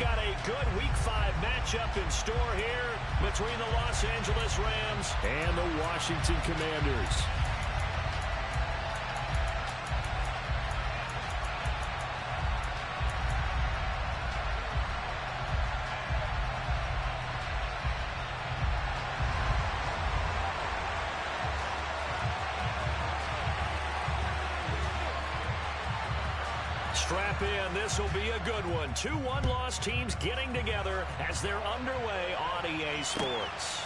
got a good Week 5 matchup in store here between the Los Angeles Rams and the Washington Commanders. Strap in. This will be a good one. 2 one-loss teams getting together as they're underway on EA Sports.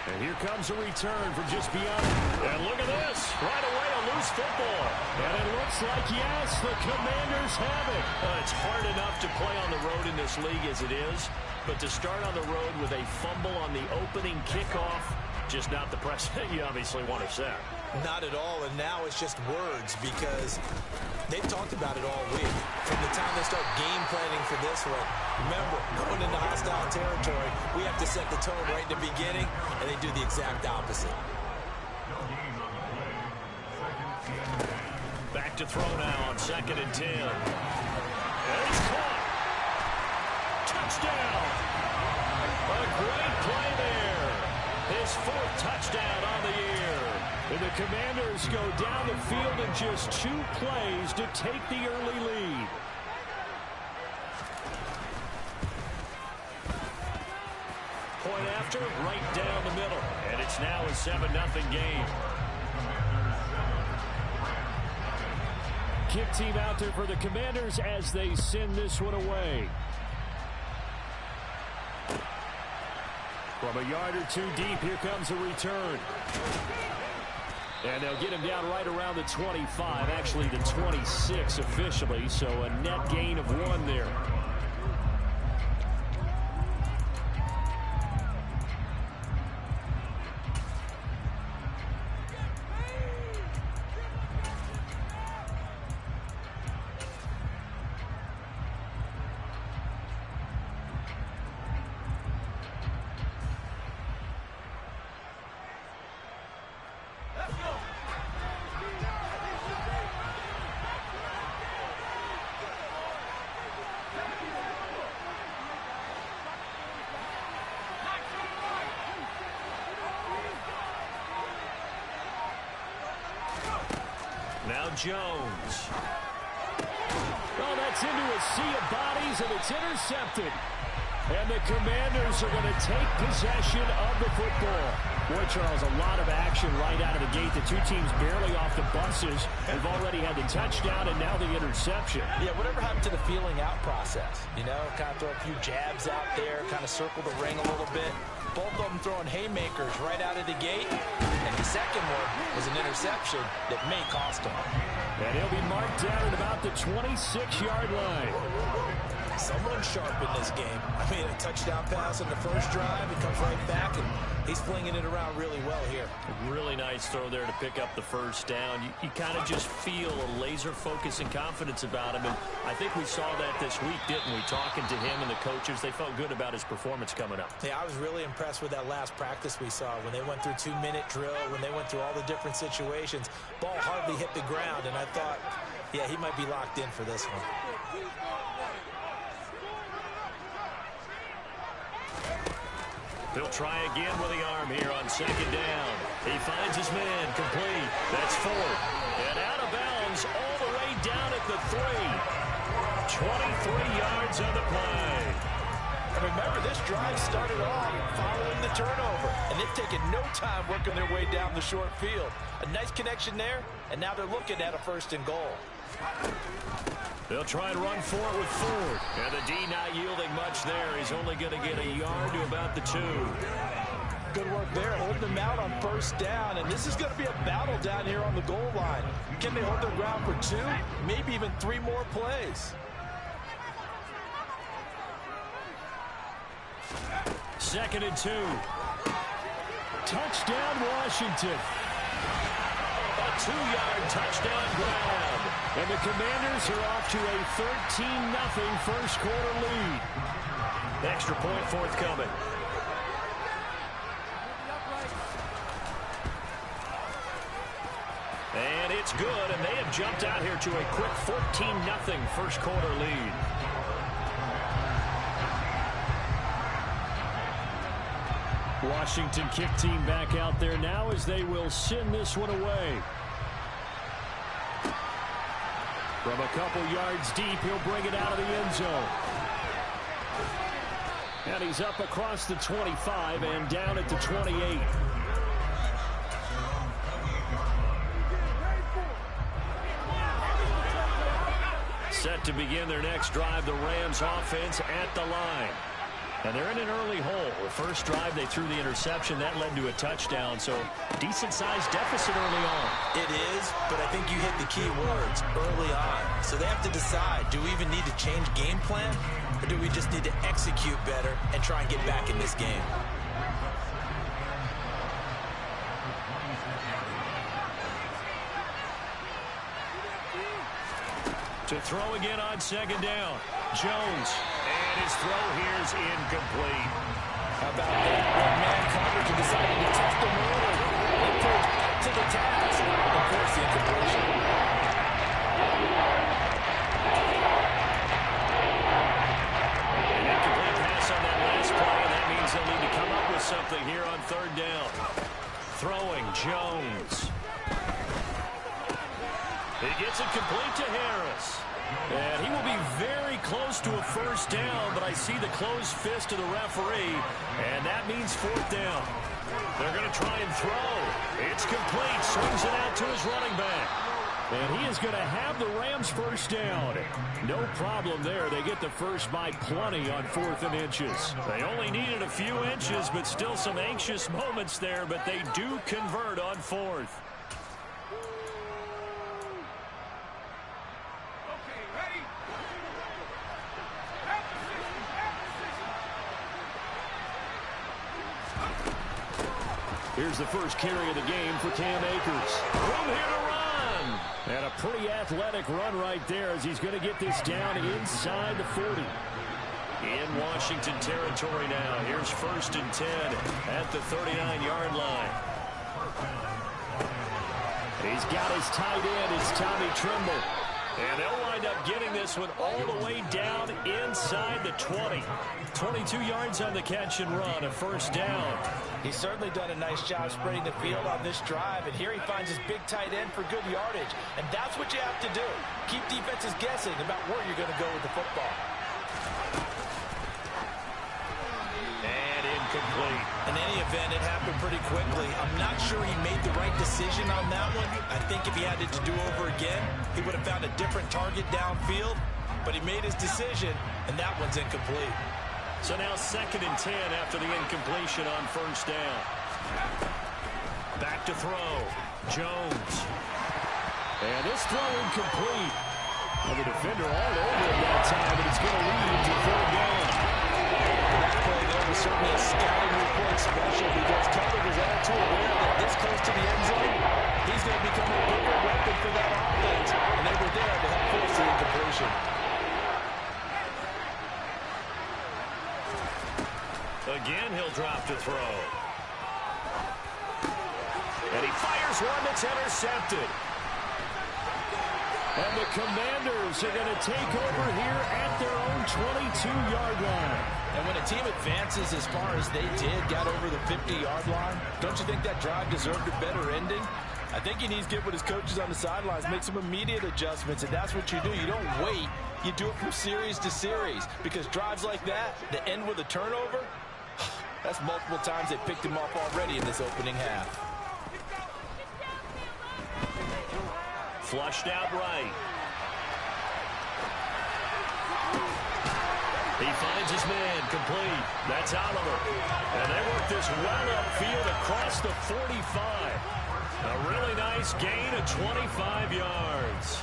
And here comes a return from just beyond. And look at this. Right away, a loose football. And it looks like, yes, the Commanders have it. It's hard enough to play on the road in this league as it is. But to start on the road with a fumble on the opening kickoff, just not the precedent you obviously want to set. Not at all, and now it's just words because they've talked about it all week. From the time they start game planning for this one, remember, going into hostile territory, we have to set the tone right in the beginning, and they do the exact opposite. Back to throw now on 2nd and 10. And he's caught. Touchdown. A great play there. His 4th touchdown on the year. And the Commanders go down the field in just 2 plays to take the early lead. Point after, right down the middle. And it's now a 7-0 game. Kick team out there for the Commanders as they send this one away. From a yard or 2 deep, here comes a return. And they'll get him down right around the 25, actually the 26 officially, so a net gain of 1 there. Now Jones. Oh, that's into a sea of bodies, and it's intercepted. And the Commanders are going to take possession of the football. Boy, Charles, a lot of action right out of the gate. The 2 teams barely off the buses. They've already had the touchdown and now the interception. Yeah, whatever happened to the feeling out process? You know, kind of throw a few jabs out there, kind of circle the ring a little bit. Both of them throwing haymakers right out of the gate. And the second one was an interception that may cost them. And he'll be marked down at about the 26-yard line. Someone sharp in this game. I mean, a touchdown pass on the first drive. He comes right back, and he's flinging it around really well here. A really nice throw there to pick up the first down. You kind of just feel a laser focus and confidence about him, and I think we saw that this week, didn't we? Talking to him and the coaches, they felt good about his performance coming up. Yeah, I was really impressed with that last practice we saw when they went through 2-minute drill, when they went through all the different situations. Ball hardly hit the ground, and I thought, yeah, he might be locked in for this one. He'll try again with the arm here on 2nd down. He finds his man complete. That's 4th. And out of bounds all the way down at the 3. 23 yards on the play. And remember, this drive started off following the turnover. And they've taken no time working their way down the short field. A nice connection there, and now they're looking at a 1st and goal. They'll try and run for it with Ford. And the D not yielding much there. He's only going to get a yard to about the 2. Good work there, holding them out on 1st down. And this is going to be a battle down here on the goal line. Can they hold their ground for 2, maybe even 3 more plays? 2nd and 2. Touchdown, Washington. A 2-yard touchdown grab. And the Commanders are off to a 13-0 first quarter lead. Extra point forthcoming. And it's good, and they have jumped out here to a quick 14-0 first quarter lead. Washington kick team back out there now as they will send this one away. From a couple yards deep, he'll bring it out of the end zone. And he's up across the 25 and down at the 28. Set to begin their next drive, the Rams offense at the line. And they're in an early hole. The first drive, they threw the interception. That led to a touchdown, so decent-sized deficit early on. It is, but I think you hit the key words, early on. So they have to decide, do we even need to change game plan, or do we just need to execute better and try and get back in this game? To throw again on second down. Jones. And his throw here is incomplete. How about that? One man coverage and decided to test the motor. They pulled up to the task. Of course, the incompletion. An incomplete pass on that last play, and that means they'll need to come up with something here on third down. Throwing Jones. He gets it complete to Harris. And he will be very close to a first down, but I see the closed fist of the referee, and that means fourth down. They're going to try and throw. It's complete. Swings it out to his running back. And he is going to have the Rams first down. No problem there. They get the first by plenty on 4th and inches. They only needed a few inches, but still some anxious moments there, but they do convert on 4th. Here's the first carry of the game for Cam Akers. Room here to run. And a pretty athletic run right there as he's going to get this down inside the 40. In Washington territory now. Here's 1st and 10 at the 39-yard line. He's got his tight end. It's Tommy Tremble. And they'll wind up getting this one all the way down inside the 20. 22 yards on the catch and run, a first down. He's certainly done a nice job spreading the field on this drive, and here he finds his big tight end for good yardage. And that's what you have to do. Keep defenses guessing about where you're going to go with the football. And incomplete. In any event, it happened pretty quickly. I'm not sure he made the right decision on that one. I think if he had it to do over again, he would have found a different target downfield. But he made his decision, and that one's incomplete. So now 2nd and 10 after the incompletion on first down. Back to throw. Jones. And this throw incomplete. Well, the defender all over it that time, but it's going to lead to 3rd down. That play there was certainly a scouting report special because Cover was all too aware that this close to the end zone, he's going to become a bigger weapon for that offense. And they were there to help force the incompletion. Again, he'll drop to throw. And he fires one that's intercepted. And the Commanders are going to take over here at their own 22-yard line. And when a team advances as far as they did, got over the 50-yard line, don't you think that drive deserved a better ending? I think he needs to get with his coaches on the sidelines, make some immediate adjustments, and that's what you do. You don't wait. You do it from series to series because drives like that end with a turnover, that's multiple times they picked him off already in this opening half. Flushed out right. He finds his man complete. That's Oliver. And they work this well upfield across the 45. A really nice gain of 25 yards.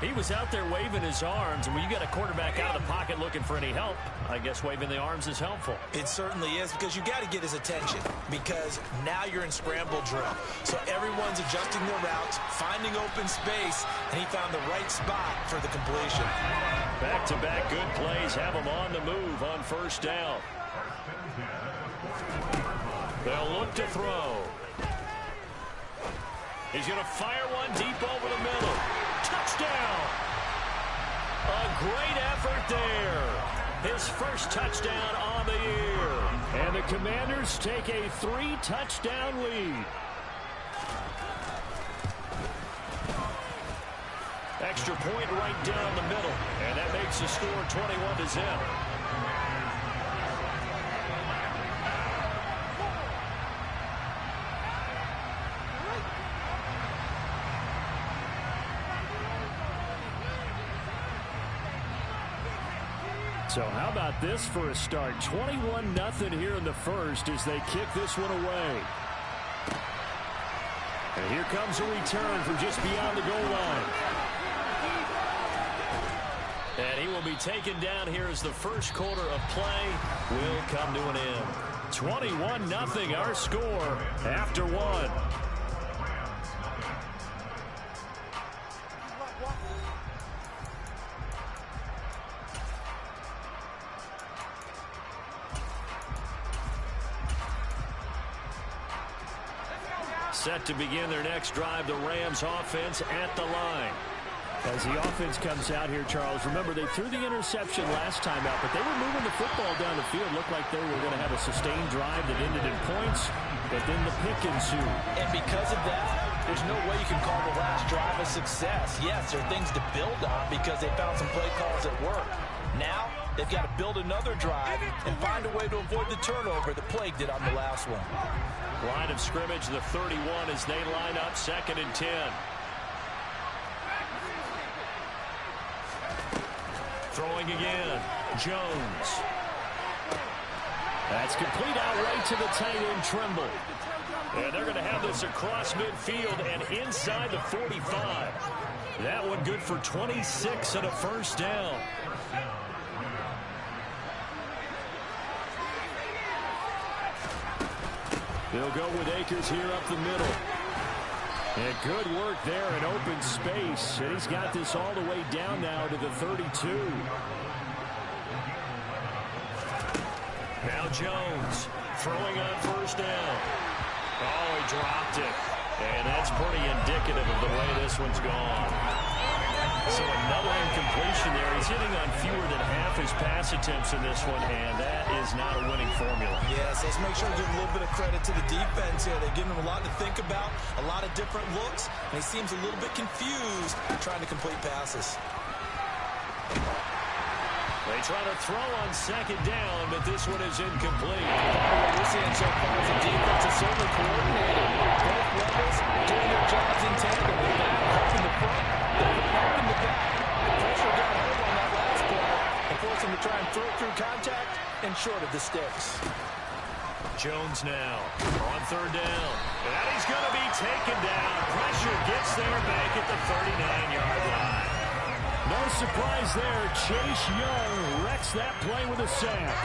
He was out there waving his arms, and when you got a quarterback out of the pocket looking for any help, I guess waving the arms is helpful. It certainly is, because you got to get his attention, because now you're in scramble drill. So everyone's adjusting their routes, finding open space, and he found the right spot for the completion. Back-to-back good plays have him on the move on first down. They'll look to throw. He's going to fire one deep over the middle. Touchdown! A great effort there. His first touchdown on the year. And the Commanders take a 3-touchdown lead. Extra point right down the middle. And that makes the score 21-0. So how about this for a start? 21-0 here in the first as they kick this one away. And here comes a return from just beyond the goal line. And he will be taken down here as the first quarter of play will come to an end. 21-0 our score after one. Set to begin their next drive, the Rams offense at the line. As the offense comes out here, Charles, remember they threw the interception last time out, but they were moving the football down the field. Looked like they were going to have a sustained drive that ended in points, but then the pick ensued. And because of that, there's no way you can call the last drive a success. Yes, there are things to build on because they found some play calls that work. Now, they've got to build another drive and find a way to avoid the turnover that plagued it on the last one. Line of scrimmage, the 31 as they line up 2nd and 10. Throwing again, Jones. That's complete outright to the tight end, Trimble. And they're going to have this across midfield and inside the 45. That one good for 26 and a first down. They'll go with Akers here up the middle. And good work there in open space. And he's got this all the way down now to the 32. Now Jones throwing on first down. Oh, he dropped it. And that's pretty indicative of the way this one's gone. So another incompletion there. He's hitting on fewer than half his pass attempts in this one, and that is not a winning formula. Yes, let's make sure to give a little bit of credit to the defense here. They're giving him a lot to think about, a lot of different looks, and he seems a little bit confused trying to complete passes. They try to throw on 2nd down, but this one is incomplete. What we're seeing so far is the defense is certainly coordinated. Both levels doing their jobs in tandem. They've got help in the front, they've got help in the back. The pressure got home on that last play and forced him to try and throw it through contact and short of the sticks. Jones now on 3rd down. And he's going to be taken down. Pressure gets there back at the 39-yard line. No surprise there. Chase Young wrecks that play with a sack.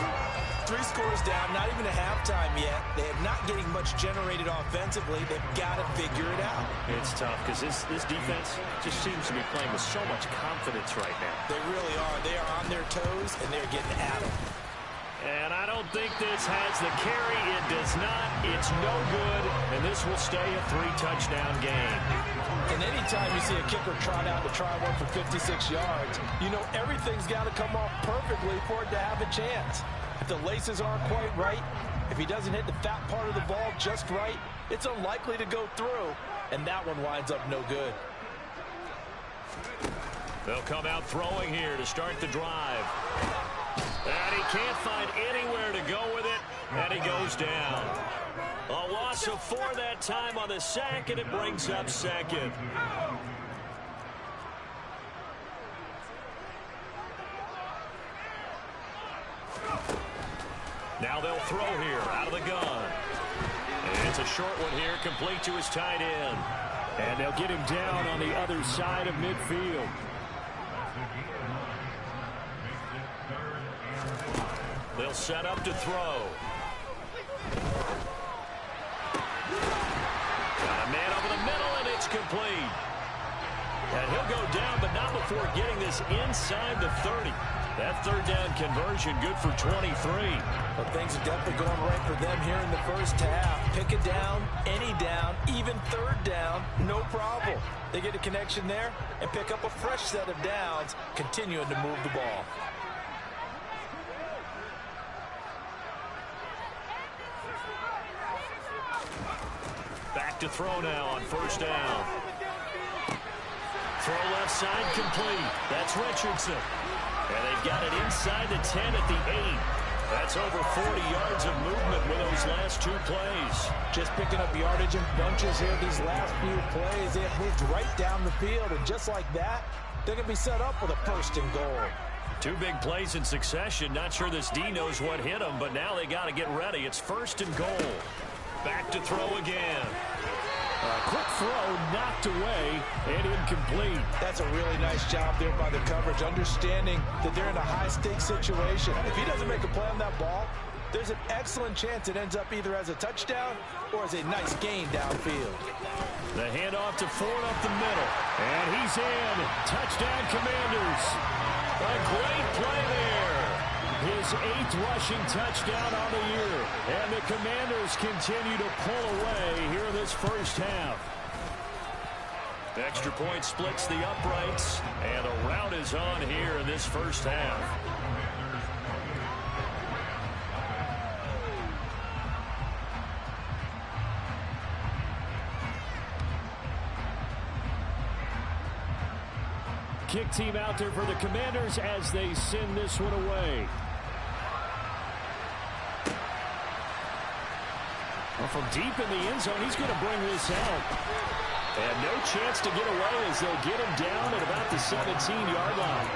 3 scores down, not even a halftime yet. They are not getting much generated offensively. They've got to figure it out. It's tough because this defense just seems to be playing with so much confidence right now. They really are. They are on their toes, and they're getting at them. And I don't think this has the carry. It does not. It's no good. And this will stay a 3-touchdown game. And anytime you see a kicker trot out to try one for 56 yards, you know everything's got to come off perfectly for it to have a chance. If the laces aren't quite right, if he doesn't hit the fat part of the ball just right, it's unlikely to go through. And that one winds up no good. They'll come out throwing here to start the drive. And he can't find anywhere to go with it, and he goes down. A loss of 4 that time on the sack, and it brings up 2nd. Now they'll throw here out of the gun. And it's a short one here, complete to his tight end. And they'll get him down on the other side of midfield. They'll set up to throw. Got a man over the middle, and it's complete. And he'll go down, but not before getting this inside the 30. That 3rd down conversion good for 23. Well, things are definitely going right for them here in the first half. Pick it down, any down, even 3rd down, no problem. They get a connection there and pick up a fresh set of downs, continuing to move the ball. to throw now on first down. Throw left side complete. That's Richardson. And they've got it inside the 10 at the 8. That's over 40 yards of movement with those last 2 plays. Just picking up yardage in bunches here these last few plays. They have moved right down the field, and just like that, they're going to be set up with a first and goal. 2 big plays in succession. Not sure this D knows what hit them, but now they got to get ready. It's first and goal. Back to throw again. A quick throw knocked away and incomplete. That's a really nice job there by the coverage, understanding that they're in a high-stakes situation. If he doesn't make a play on that ball, there's an excellent chance it ends up either as a touchdown or as a nice gain downfield. The handoff to Ford up the middle. And he's in. Touchdown, Commanders. A great play there. His 8th rushing touchdown on the year. And the Commanders continue to pull away here in this first half. Extra point splits the uprights. And a rout is on here in this first half. Kick team out there for the Commanders as they send this one away. Well, from deep in the end zone, he's going to bring this out. And no chance to get away as they'll get him down at about the 17-yard line.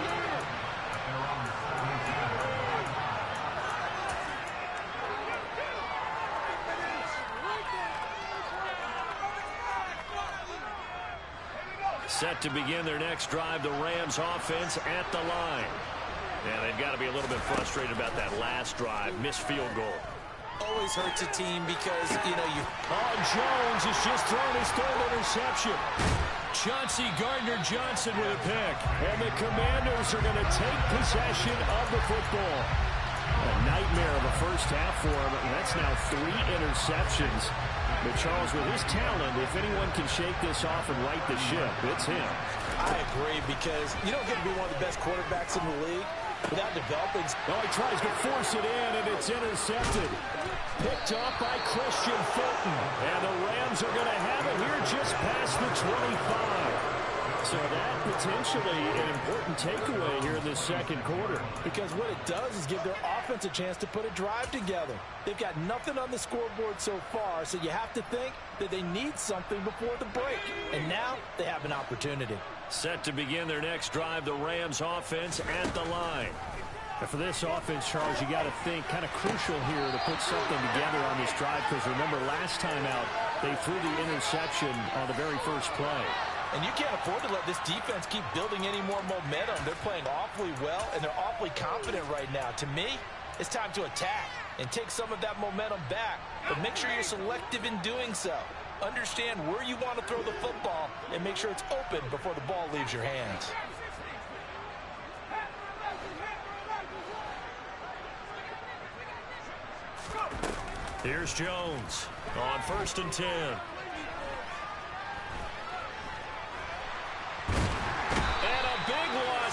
Set to begin their next drive, the Rams offense at the line. And they've got to be a little bit frustrated about that last drive, missed field goal. Always hurts a team because, Jones has just thrown his 3rd interception. Chauncey Gardner-Johnson with a pick. And the Commanders are going to take possession of the football. A nightmare of a first half for him. And that's now 3 interceptions. But Charles, with his talent, if anyone can shake this off and right the ship, it's him. I agree, because you don't get to be one of the best quarterbacks in the league without developing. Oh, he tries to force it in, and it's intercepted. Picked off by Christian Fulton. And the Rams are going to have it here just past the 25. So that potentially an important takeaway here in this second quarter. Because what it does is give their offense a chance to put a drive together. They've got nothing on the scoreboard so far, so you have to think that they need something before the break. And now they have an opportunity. Set to begin their next drive, the Rams offense at the line. And for this offense, Charles, you got to think kind of crucial here to put something together on this drive, because remember last time out, they threw the interception on the very first play. And you can't afford to let this defense keep building any more momentum. They're playing awfully well, and they're awfully confident right now. To me, it's time to attack and take some of that momentum back. But make sure you're selective in doing so. Understand where you want to throw the football and make sure it's open before the ball leaves your hands. Here's Jones on 1st and 10.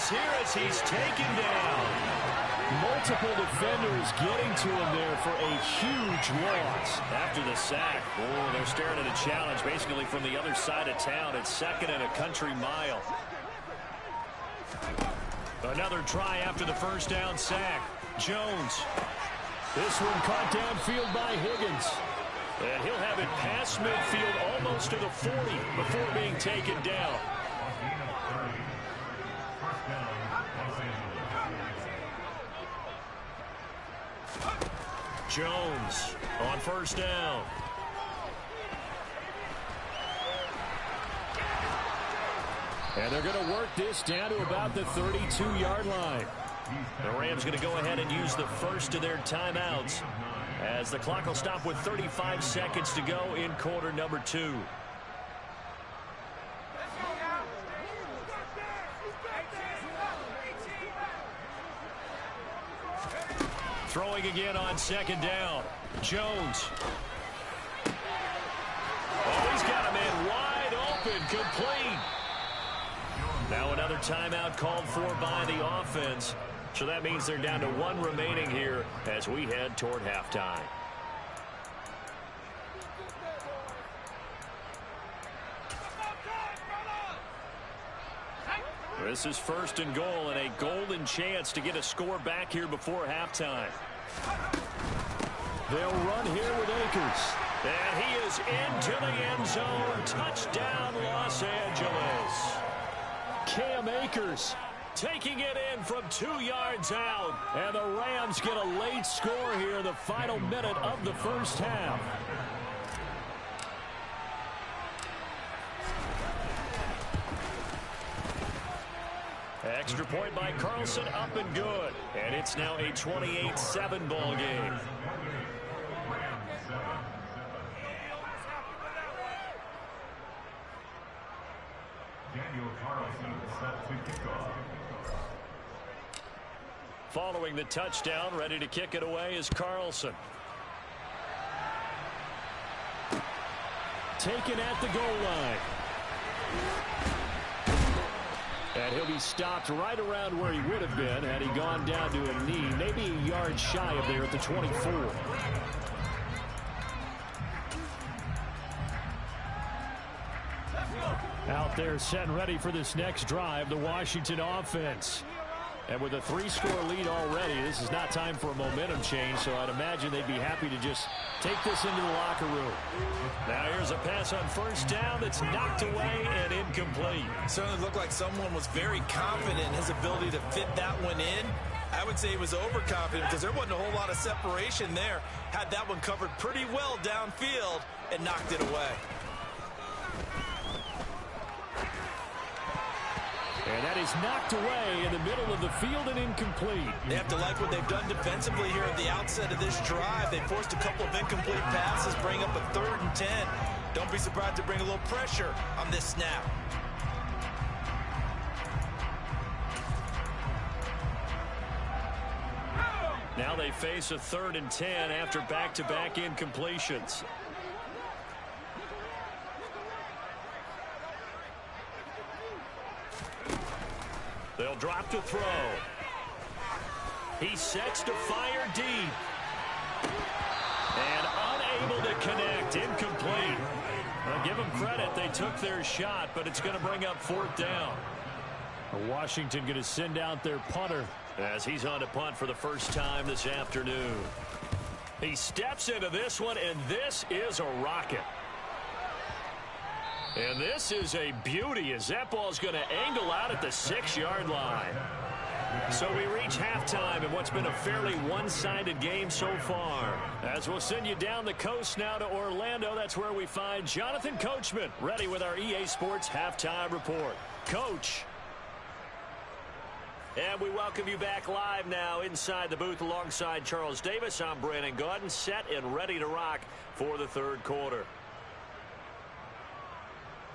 Here as he's taken down. Multiple defenders getting to him there for a huge loss. After the sack, oh, they're staring at a challenge basically from the other side of town. It's 2nd and a country mile. Another try after the first down sack. Jones. This one caught downfield by Higgins. And he'll have it past midfield almost to the 40 before being taken down. Jones on 1st down. And they're going to work this down to about the 32-yard line. The Rams going to go ahead and use the first of their timeouts as the clock will stop with 35 seconds to go in quarter number 2. Throwing again on 2nd down. Jones. Oh, he's got a man wide open, complete. Now another timeout called for by the offense. So that means they're down to 1 remaining here as we head toward halftime. This is 1st and goal and a golden chance to get a score back here before halftime. They'll run here with Akers. And he is into the end zone. Touchdown, Los Angeles. Cam Akers taking it in from 2 yards out. And the Rams get a late score here in the final minute of the first half. Extra point by Carlson, up and good. And it's now a 28-7 ball game. Following the touchdown, ready to kick it away is Carlson. Taken at the goal line. And he'll be stopped right around where he would have been had he gone down to a knee, maybe a yard shy of there at the 24. Out there set and ready for this next drive, the Washington offense. And with a 3-score lead already, this is not time for a momentum change, so I'd imagine they'd be happy to just take this into the locker room. Now here's a pass on 1st down that's knocked away and incomplete. Certainly looked like someone was very confident in his ability to fit that one in. I would say he was overconfident because there wasn't a whole lot of separation there. Had that one covered pretty well downfield and knocked it away. And that is knocked away in the middle of the field and incomplete. They have to like what they've done defensively here at the outset of this drive. They forced a couple of incomplete passes, bring up a 3rd and 10. Don't be surprised to bring a little pressure on this snap. Now they face a 3rd and 10 after back-to-back incompletions. They'll drop to throw. He sets to fire deep. And unable to connect. Incomplete. I'll give them credit. They took their shot, but it's going to bring up 4th down. Washington going to send out their punter as he's on to punt for the first time this afternoon. He steps into this one, and this is a rocket. And this is a beauty as that ball's going to angle out at the 6-yard line. So we reach halftime in what's been a fairly one-sided game so far. As we'll send you down the coast now to Orlando, that's where we find Jonathan Coachman ready with our EA Sports Halftime Report. Coach. And we welcome you back live now inside the booth alongside Charles Davis. I'm Brandon Gaudin, set and ready to rock for the 3rd quarter.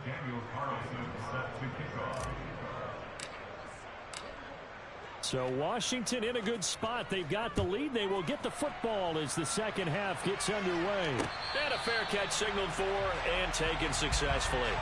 Daniel Carlson set to kick off. So Washington in a good spot. They've got the lead. They will get the football as the second half gets underway. And a fair catch signaled for and taken successfully.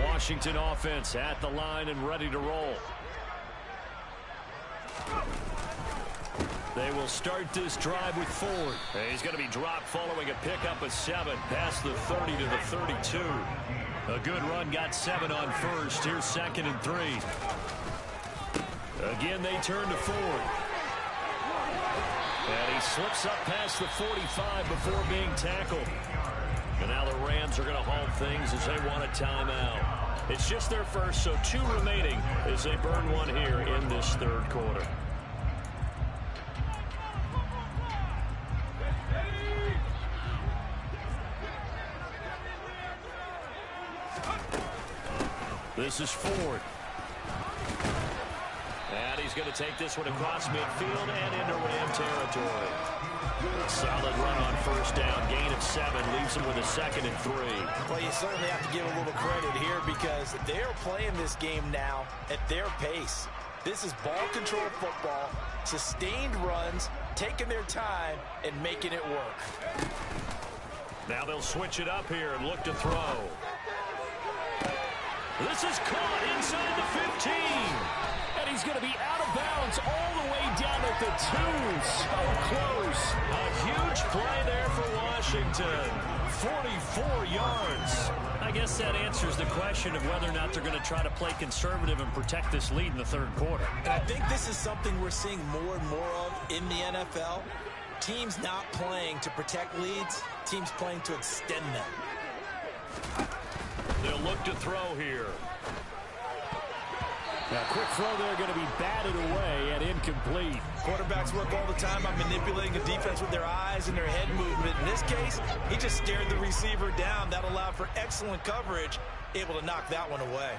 Washington offense at the line and ready to roll. They will start this drive with Ford. He's going to be dropped following a pickup of 7 past the 30 to the 32. A good run, got 7 on 1st. Here's 2nd and 3. Again, they turn to Ford. And he slips up past the 45 before being tackled. And now the Rams are going to halt things as they want a timeout. It's just their first, so 2 remaining as they burn one here in this 3rd quarter. This is Ford. And he's going to take this one across midfield and into Ram territory. Solid run on 1st down, gain of 7, leaves him with a 2nd and 3. Well, you certainly have to give a little credit here because they're playing this game now at their pace. This is ball control football, sustained runs, taking their time and making it work. Now they'll switch it up here and look to throw. This is caught inside the 15. And he's going to be out of bounds all the way down at the 2. So close. A huge play there for Washington. 44 yards. I guess that answers the question of whether or not they're going to try to play conservative and protect this lead in the third quarter. And I think this is something we're seeing more and more of in the NFL. Teams not playing to protect leads, teams playing to extend them. They'll look to throw here. Now, quick throw there going to be batted away and incomplete. Quarterbacks work all the time on manipulating the defense with their eyes and their head movement. In this case, he just stared the receiver down. That allowed for excellent coverage, able to knock that one away.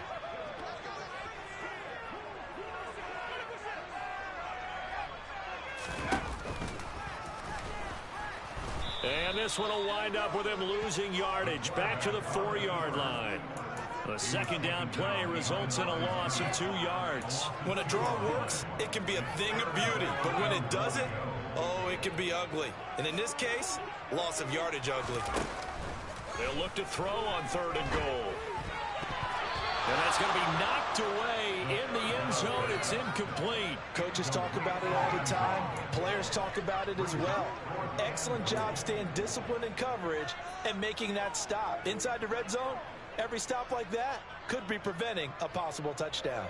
And this one will wind up with him losing yardage back to the 4-yard line. A second down play results in a loss of 2 yards. When a draw works, it can be a thing of beauty. But when it doesn't, oh, it can be ugly. And in this case, loss of yardage ugly. They'll look to throw on 3rd and goal. And that's going to be knocked away in the end zone. It's incomplete. Coaches talk about it all the time. Players talk about it as well. Excellent job staying disciplined in coverage and making that stop. Inside the red zone, every stop like that could be preventing a possible touchdown.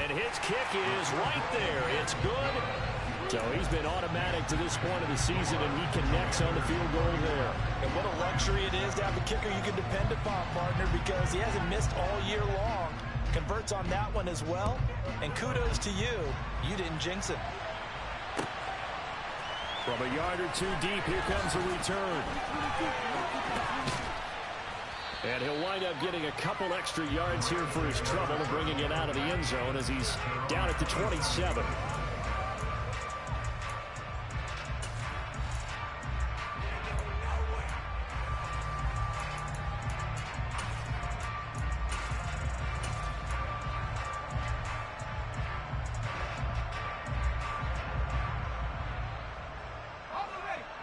And his kick is right there. It's good. So he's been automatic to this point of the season, and he connects on the field goal there. And what a luxury it is to have a kicker you can depend upon, partner, because he hasn't missed all year long. Converts on that one as well. And kudos to you. You didn't jinx it. From a yard or 2 deep, here comes a return. And he'll wind up getting a couple extra yards here for his trouble and bringing it out of the end zone as he's down at the 27.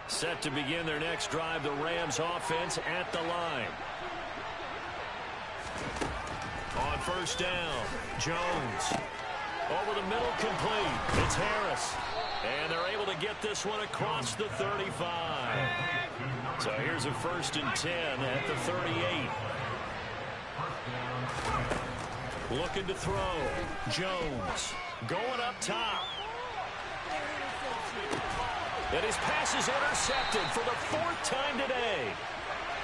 Set to begin their next drive, the Rams offense at the line. On 1st down, Jones. Over the middle, complete. It's Harris. And they're able to get this one across the 35. So here's a 1st and 10 at the 38. Looking to throw. Jones going up top. And his pass is intercepted for the 4th time today.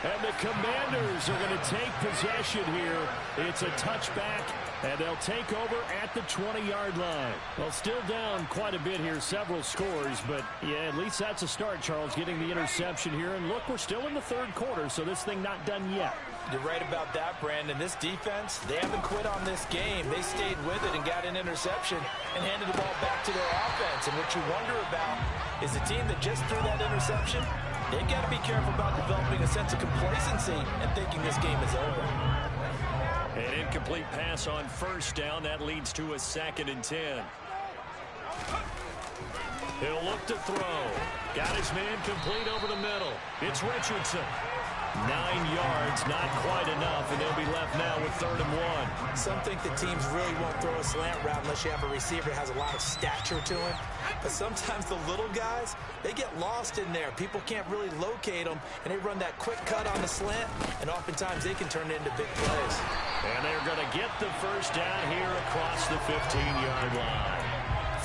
And the Commanders are going to take possession here. It's a touchback, and they'll take over at the 20-yard line. Well, still down quite a bit here, several scores, but yeah, at least that's a start, Charles, getting the interception here. And look, we're still in the 3rd quarter, so this thing not done yet. You're right about that, Brandon. This defense, they haven't quit on this game. They stayed with it and got an interception and handed the ball back to their offense. And what you wonder about is a team that just threw that interception, they got to be careful about developing a sense of complacency and thinking this game is over. An incomplete pass on 1st down. That leads to a 2nd and 10. He'll look to throw. Got his man complete over the middle. It's Richardson. 9 yards, not quite enough, and they'll be left now with 3rd and 1. Some think the teams really won't throw a slant route unless you have a receiver that has a lot of stature to him. But sometimes the little guys, they get lost in there. People can't really locate them, and they run that quick cut on the slant, and oftentimes they can turn it into big plays. And they're going to get the 1st down here across the 15-yard line.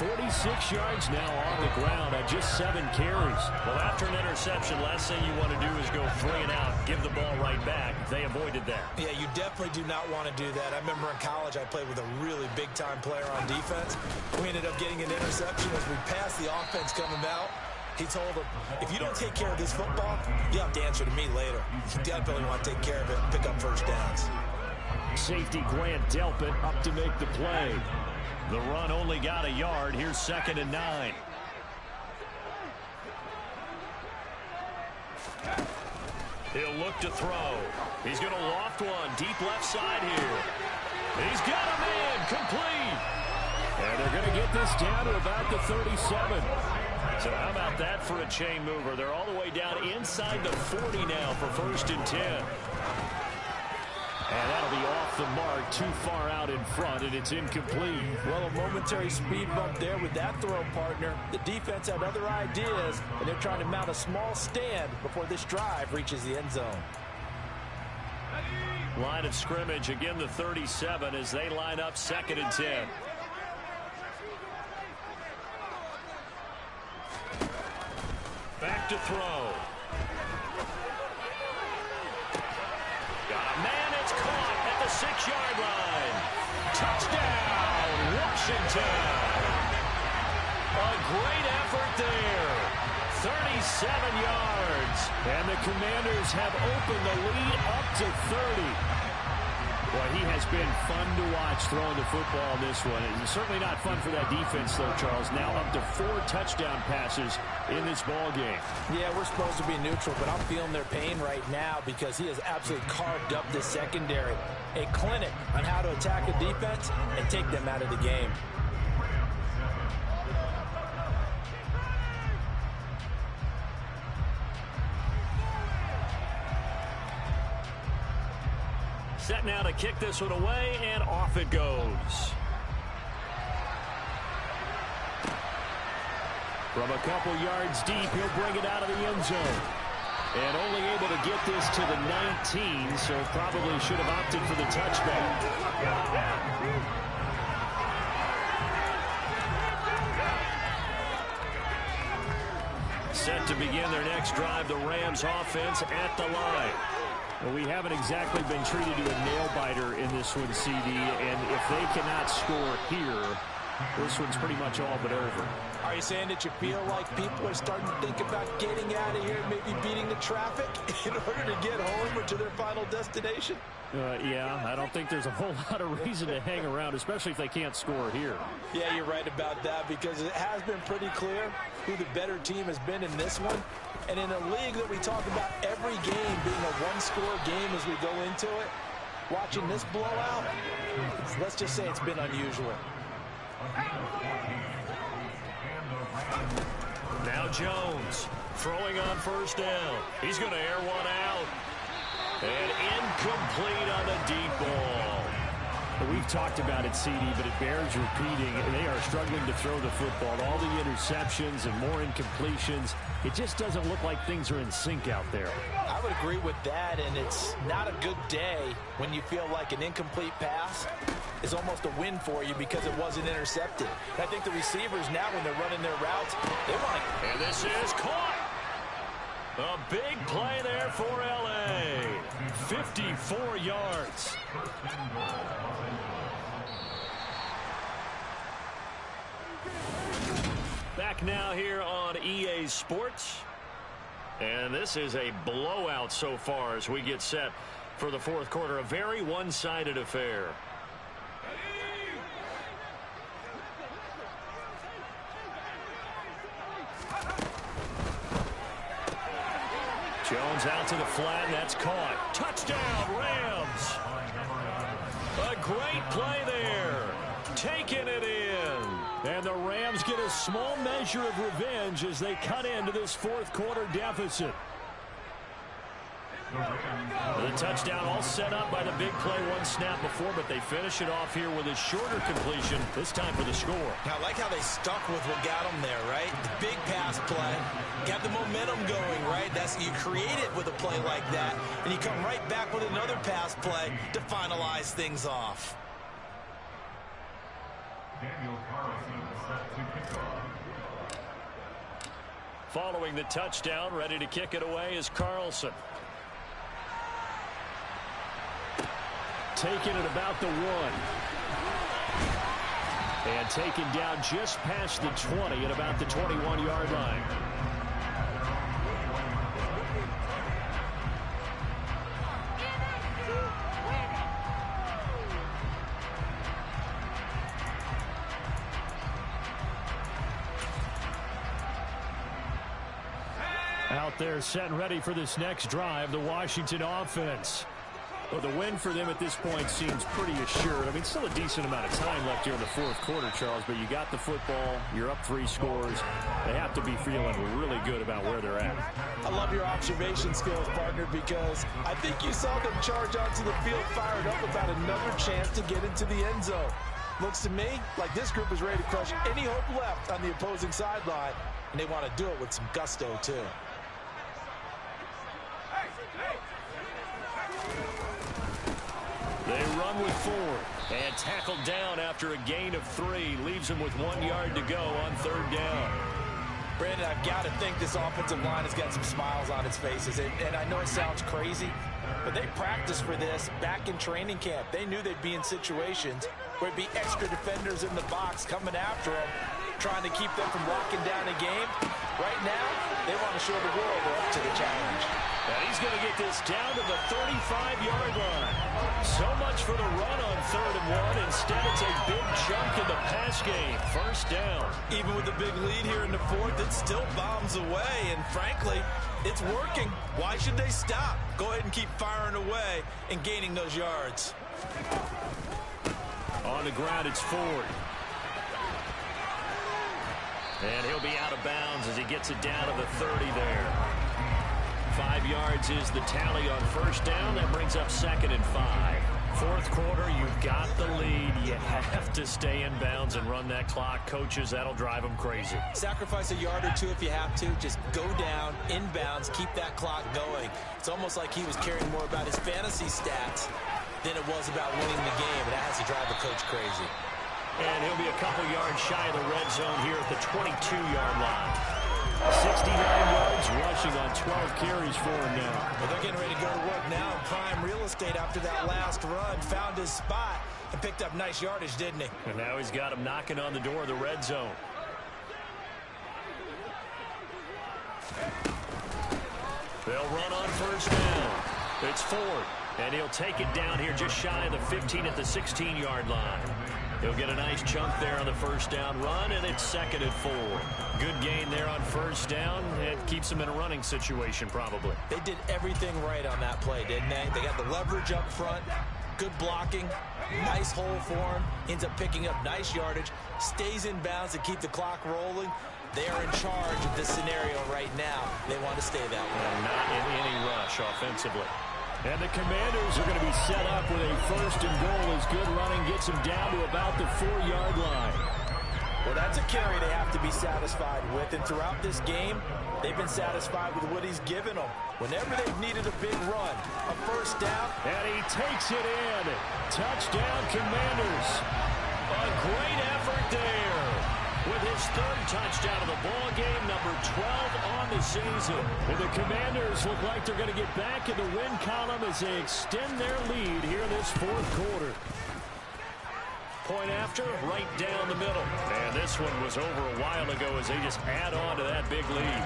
46 yards now on the ground at just 7 carries. Well, after an interception, last thing you want to do is go 3 and out, give the ball right back. They avoided that. Yeah, you definitely do not want to do that. I remember in college I played with a really big-time player on defense. We ended up getting an interception as we passed the offense coming out. He told him, if you don't take care of this football, you have to answer to me later. You definitely want to take care of it and pick up 1st downs. Safety Grant Delpit up to make the play. The run only got a yard. Here's 2nd and 9. He'll look to throw. He's going to loft one deep left side here. He's got a man complete. And they're going to get this down to about the 37. So how about that for a chain mover? They're all the way down inside the 40 now for 1st and 10. And that'll be off the mark, too far out in front, and it's incomplete. Well, a momentary speed bump there with that throw, partner. The defense had other ideas, and they're trying to mount a small stand before this drive reaches the end zone. Line of scrimmage, again the 37 as they line up 2nd and 10. Back to throw. Got a man, it's caught at the 6-yard line. Touchdown, Washington. A great effort there. 37 yards. And the Commanders have opened the lead up to 30. Boy, he has been fun to watch throwing the football in this one. It's certainly not fun for that defense, though, Charles. Now up to 4 touchdown passes in this ball game. Yeah, we're supposed to be neutral, but I'm feeling their pain right now because he has absolutely carved up this secondary. A clinic on how to attack a defense and take them out of the game. Set now to kick this one away, and off it goes. From a couple yards deep, he'll bring it out of the end zone. And only able to get this to the 19, so probably should have opted for the touchback. Set to begin their next drive, the Rams offense at the line. Well, we haven't exactly been treated to a nail-biter in this one, CD, and if they cannot score here, this one's pretty much all but over. Are you saying that you feel like people are starting to think about getting out of here, maybe beating the traffic in order to get home or to their final destination? Yeah, I don't think there's a whole lot of reason to hang around, especially if they can't score here. Yeah, you're right about that because it has been pretty clear who the better team has been in this one. And in a league that we talk about every game being a one-score game as we go into it, watching this blowout, let's just say it's been unusual. Now Jones throwing on 1st down. He's going to air one out. And incomplete on the deep ball. We've talked about it, CD, but it bears repeating. They are struggling to throw the football. All the interceptions and more incompletions. It just doesn't look like things are in sync out there. I would agree with that, and it's not a good day when you feel like an incomplete pass is almost a win for you because it wasn't intercepted. I think the receivers now, when they're running their routes, they want to... And this is caught. A big play there for L.A. 54 yards. Back now here on EA Sports. And this is a blowout so far as we get set for the 4th quarter. A very one-sided affair. Jones out to the flat, and that's caught. Touchdown, Rams. A great play there. Taking it in. And the Rams get a small measure of revenge as they cut into this 4th quarter deficit. The touchdown all set up by the big play one snap before, but they finish it off here with a shorter completion, this time for the score. I like how they stuck with what got them there, right? The big pass play, got the momentum going, right? You create it with a play like that, and you come right back with another pass play to finalize things off. Daniel Carlson set to kick off. Following the touchdown, ready to kick it away is Carlson. Taking it about the 1. And taken down just past the 20 at about the 21-yard line. Out there set and ready for this next drive, the Washington offense. Well, the win for them at this point seems pretty assured. I mean, still a decent amount of time left here in the fourth quarter, Charles, but you got the football, you're up 3 scores. They have to be feeling really good about where they're at. I love your observation skills, partner, because I think you saw them charge onto the field fired up about another chance to get into the end zone. Looks to me like this group is ready to crush any hope left on the opposing sideline, and they want to do it with some gusto, too. They run with 4 and tackled down after a gain of 3. Leaves them with 1 yard to go on 3rd down. Brandon, I've got to think this offensive line has got some smiles on its faces. And I know it sounds crazy, but they practiced for this back in training camp. They knew they'd be in situations where it'd be extra defenders in the box coming after them, trying to keep them from locking down a game. Right now, they want to show the world they're up to the challenge. And he's going to get this down to the 35-yard line. So much for the run on 3rd and 1. Instead, it's a big chunk in the pass game. 1st down. Even with the big lead here in the 4th, it still bombs away. And frankly, it's working. Why should they stop? Go ahead and keep firing away and gaining those yards. On the ground, it's Ford. And he'll be out of bounds as he gets it down to the 30 there. 5 yards is the tally on 1st down. That brings up 2nd and 5. 4th quarter, you've got the lead. You have to stay in bounds and run that clock. Coaches, that'll drive them crazy. Sacrifice a yard or 2 if you have to. Just go down, in bounds, keep that clock going. It's almost like he was caring more about his fantasy stats than it was about winning the game. And that has to drive the coach crazy. And he'll be a couple yards shy of the red zone here at the 22-yard line. 69 yards rushing on 12 carries for him now. Well, they're getting ready to go to work now in prime real estate after that last run. Found his spot and picked up nice yardage, didn't he? And now he's got him knocking on the door of the red zone. They'll run on 1st down. It's Ford, and he'll take it down here just shy of the 15 at the 16-yard line. He'll get a nice chunk there on the 1st down run, and it's 2nd and 4. Good gain there on 1st down. It keeps him in a running situation, probably. They did everything right on that play, didn't they? They got the leverage up front, good blocking, nice hole for him, ends up picking up nice yardage, stays in bounds to keep the clock rolling. They are in charge of this scenario right now. They want to stay that way. And not in any rush offensively. And the Commanders are going to be set up with a 1st and goal as good running gets them down to about the 4-yard line. Well, that's a carry they have to be satisfied with. And throughout this game, they've been satisfied with what he's given them. Whenever they've needed a big run, a 1st down. And he takes it in. Touchdown, Commanders. A great effort there. With his 3rd touchdown of the ball game, number 12 on the season. And the Commanders look like they're going to get back in the win column as they extend their lead here in this 4th quarter. Point after, right down the middle. And this one was over a while ago as they just add on to that big lead.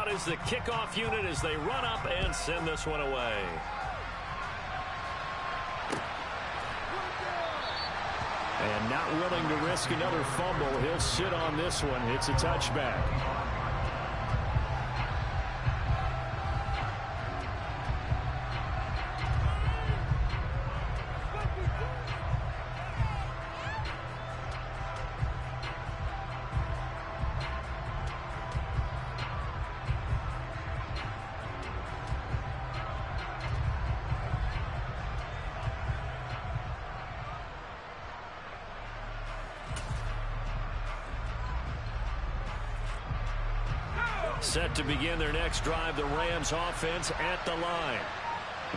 Is the kickoff unit as they run up and send this one away. And not willing to risk another fumble. He'll sit on this one. It's a touchback. Set to begin their next drive, the Rams offense at the line.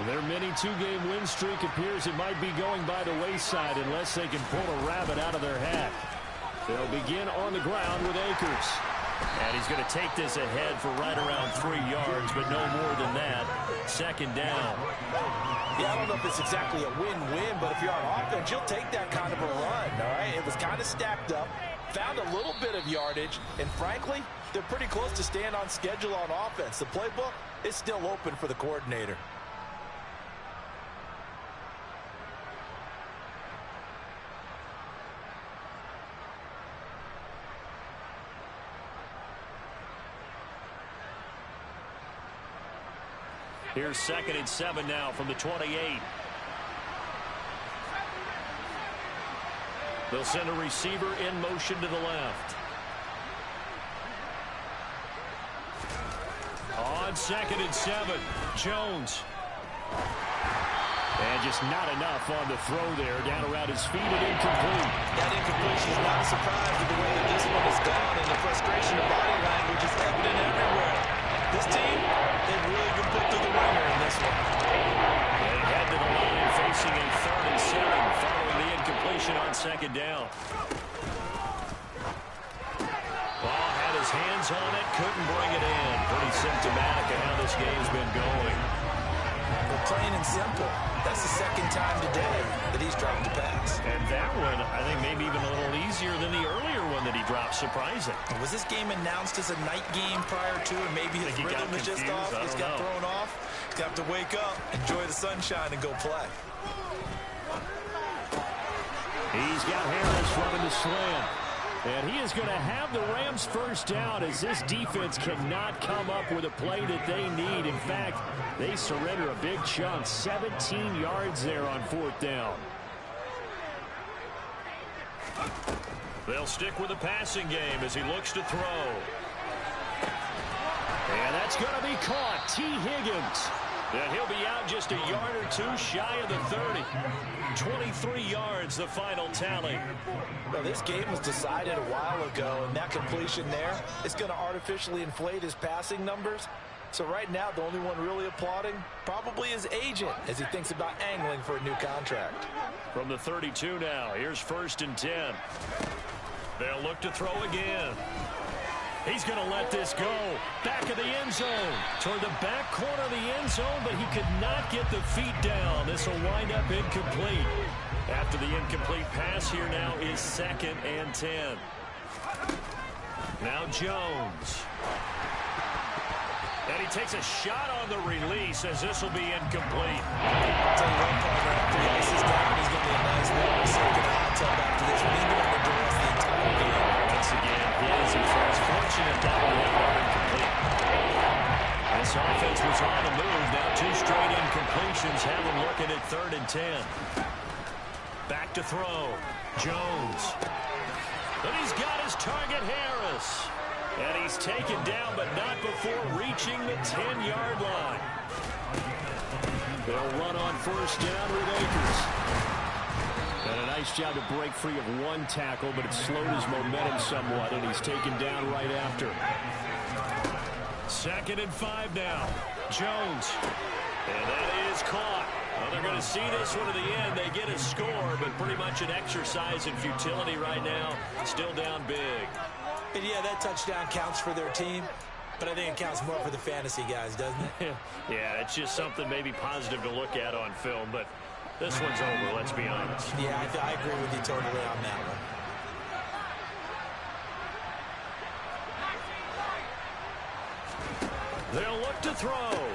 Their mini 2-game win streak appears it might be going by the wayside unless they can pull a rabbit out of their hat. They'll begin on the ground with Akers. And he's going to take this ahead for right around 3 yards, but no more than that. 2nd down. Yeah, I don't know if it's exactly a win-win, but if you're on offense, you'll take that kind of a run, all right? It was kind of stacked up, found a little bit of yardage, and frankly, they're pretty close to staying on schedule on offense. The playbook is still open for the coordinator. Here's 2nd and 7 now from the 28. They'll send a receiver in motion to the left. On 2nd and 7, Jones. And just not enough on the throw there. Down around his feet and incomplete. That incompletion is not a surprise with the way that this one has gone, and the frustration of body language is evident everywhere. This team, they've really been put through the ringer in this one. They head to the line facing a 3rd and 7 following the incompletion on 2nd down. Ball had his hands on it, couldn't bring it in. Pretty symptomatic of how this game's been going. Well, plain and simple, that's the 2nd time today that he's dropped the pass. And that one, I think maybe even a little easier than the earlier one that he dropped, surprising. Was this game announced as a night game prior to, and maybe his rhythm is just off? He's got thrown off. He's got to wake up, enjoy the sunshine, and go play. He's got Harris running the slant. And he is going to have the Rams first down as this defense cannot come up with a play that they need. In fact, they surrender a big chunk, 17 yards there on 4th down. They'll stick with the passing game as he looks to throw. And that's going to be caught. T. Higgins. And he'll be out just a yard or two shy of the 30. 23 yards, the final tally. Well, this game was decided a while ago, and that completion there is going to artificially inflate his passing numbers. So right now, the only one really applauding probably his agent as he thinks about angling for a new contract. From the 32 now, here's 1st and 10. They'll look to throw again. He's going to let this go. Back of the end zone. Toward the back corner of the end zone, but he could not get the feet down. This will wind up incomplete. After the incomplete pass, here now is 2nd and 10. Now Jones. And he takes a shot on the release as this will be incomplete. I'll tell you one, partner, after the ice is down, he's going to be a nice long circuit hot tub after this one. He's going to address the entire game. Once again, his and Fred's fortunate that one went incomplete. This offense was on the move. Now 2 straight incompletions have them looking at 3rd and 10. Back to throw. Jones. And he's got his target, Harris. And he's taken down, but not before reaching the 10-yard line. They'll run on 1st down with Akers. And a nice job to break free of one tackle, but it slowed his momentum somewhat, and he's taken down right after. 2nd and 5 now. Jones. And that is caught. Well, they're going to see this one to the end. They get a score, but pretty much an exercise in futility right now. Still down big. And yeah, that touchdown counts for their team, but I think it counts more for the fantasy guys, doesn't it? Yeah, it's just something maybe positive to look at on film, but this one's over, let's be honest. Yeah, I agree with you totally on that one. They'll look to throw.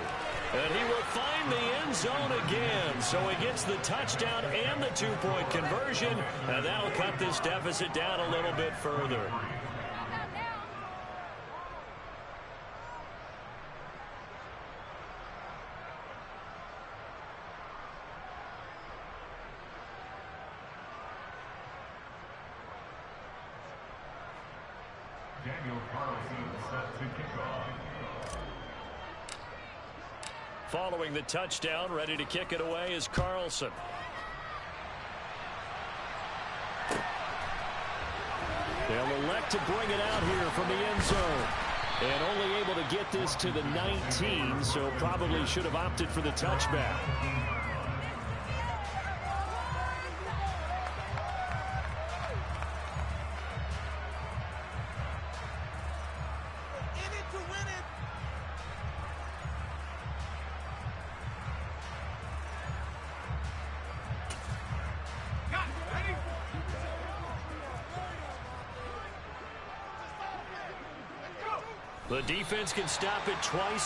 And he will find the end zone again. So he gets the touchdown and the 2-point conversion. And that'll cut this deficit down a little bit further. Daniel Carlson set to kick off. Following the touchdown, ready to kick it away is Carlson. They'll elect to bring it out here from the end zone. And only able to get this to the 19, so probably should have opted for the touchback. The defense can stop it twice.